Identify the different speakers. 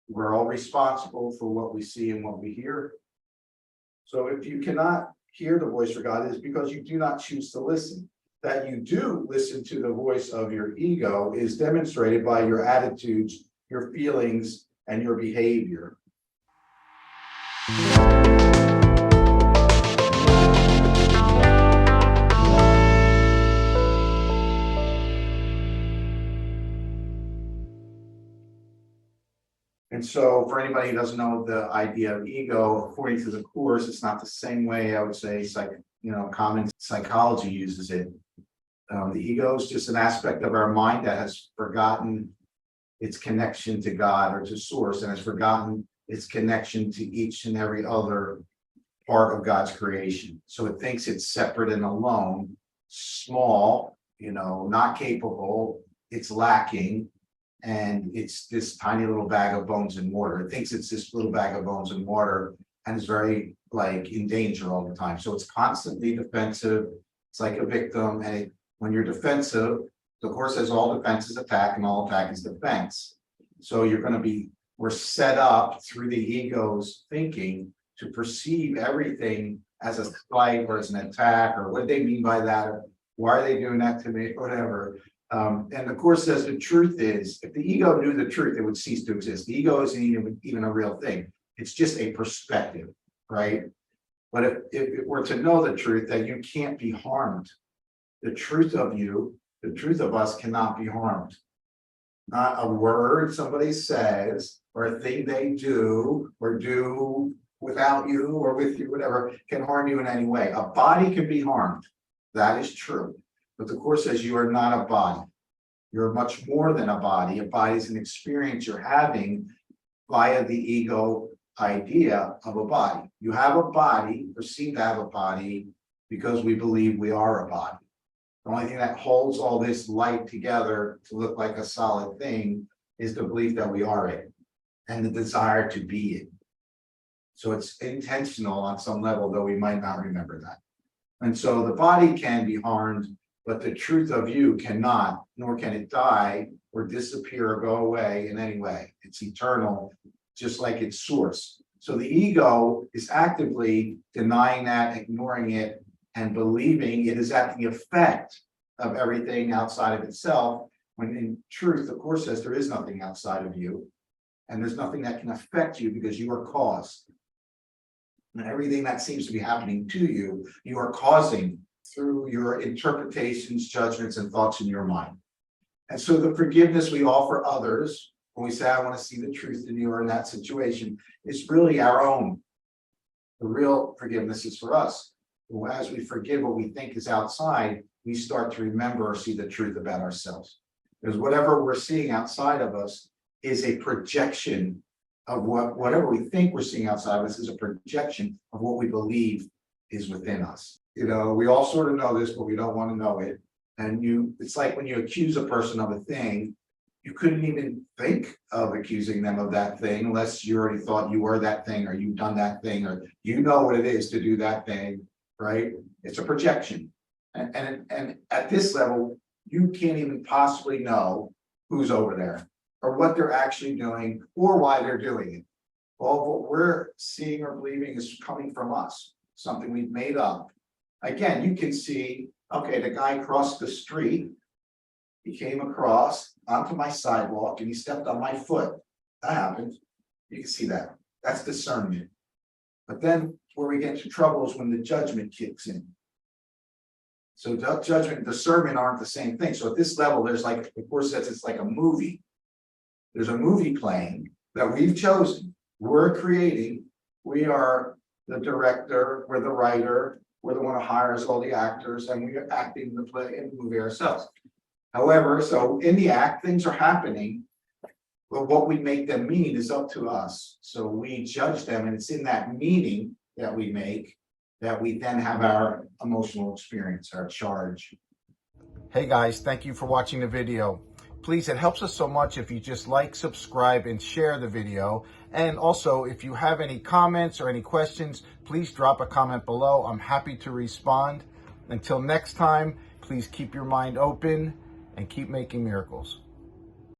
Speaker 1: We're all responsible for what we see and what we hear. So if you cannot hear the voice of God, it is because you do not choose to listen. That you do listen to the voice of your ego is demonstrated by your attitudes, your feelings, and your behavior. And so for anybody who doesn't know the idea of ego, according to the Course, it's not the same way I would say common psychology uses it. The ego is just an aspect of our mind that has forgotten its connection to God or to Source, and has forgotten its connection to each and every other part of God's creation. So it thinks it's separate and alone, small, not capable, it's lacking, and it's this tiny little bag of bones and water. It thinks it's this little bag of bones and water, and is very in danger all the time. So it's constantly defensive. It's like a victim, and when you're defensive, the Course says all defense is attack and all attack is defense. So we're set up through the ego's thinking to perceive everything as a slight or as an attack, or what do they mean by that, or why are they doing that to me, whatever. And the Course says the truth is, if the ego knew the truth, it would cease to exist. The ego isn't even a real thing. It's just a perspective, right? But if it were to know the truth, that you can't be harmed. The truth of you, the truth of us cannot be harmed. Not a word somebody says, or a thing they do, or do without you or with you, whatever, can harm you in any way. A body can be harmed. That is true. But the Course says you are not a body. You're much more than a body. A body is an experience you're having via the ego idea of a body. You have a body, or seem to have a body, because we believe we are a body. The only thing that holds all this light together to look like a solid thing is the belief that we are it, and the desire to be it. So it's intentional on some level, though we might not remember that. And so the body can be harmed, but the truth of you cannot, nor can it die or disappear or go away in any way. It's eternal, just like its source. So the ego is actively denying that, ignoring it, and believing it is at the effect of everything outside of itself, when in truth, the Course says there is nothing outside of you, and there's nothing that can affect you because you are cause. And everything that seems to be happening to you, you are causing through your interpretations, judgments, and thoughts in your mind. And so the forgiveness we offer others, when we say, I want to see the truth in you or in that situation, is really our own. The real forgiveness is for us. As we forgive what we think is outside, we start to remember or see the truth about ourselves. Because whatever we're seeing outside of us is a projection of whatever we think we're seeing outside of us is a projection of what we believe is within us. We all sort of know this, but we don't want to know it. And it's like when you accuse a person of a thing, you couldn't even think of accusing them of that thing unless you already thought you were that thing, or you've done that thing, or you know what it is to do that thing. Right? It's a projection. And at this level, you can't even possibly know who's over there, or what they're actually doing, or why they're doing it. All what we're seeing or believing is coming from us, something we've made up. Again, you can see, okay, the guy crossed the street, he came across onto my sidewalk, and he stepped on my foot. That happened. You can see that. That's discernment. But then where we get into trouble is when the judgment kicks in. So judgment and discernment aren't the same thing. So at this level, there's the Course says it's like a movie. There's a movie playing that we've chosen. We're creating. We are the director, we're the writer, we're the one who hires all the actors, and we are acting the play and the movie ourselves. However, so in the act, things are happening, but what we make them mean is up to us. So we judge them, and it's in that meaning that we make that we then have our emotional experience, our charge. Hey guys, thank you for watching the video. Please, it helps us so much if you just like, subscribe, and share the video. And also, if you have any comments or any questions, please drop a comment below. I'm happy to respond. Until next time, please keep your mind open and keep making miracles.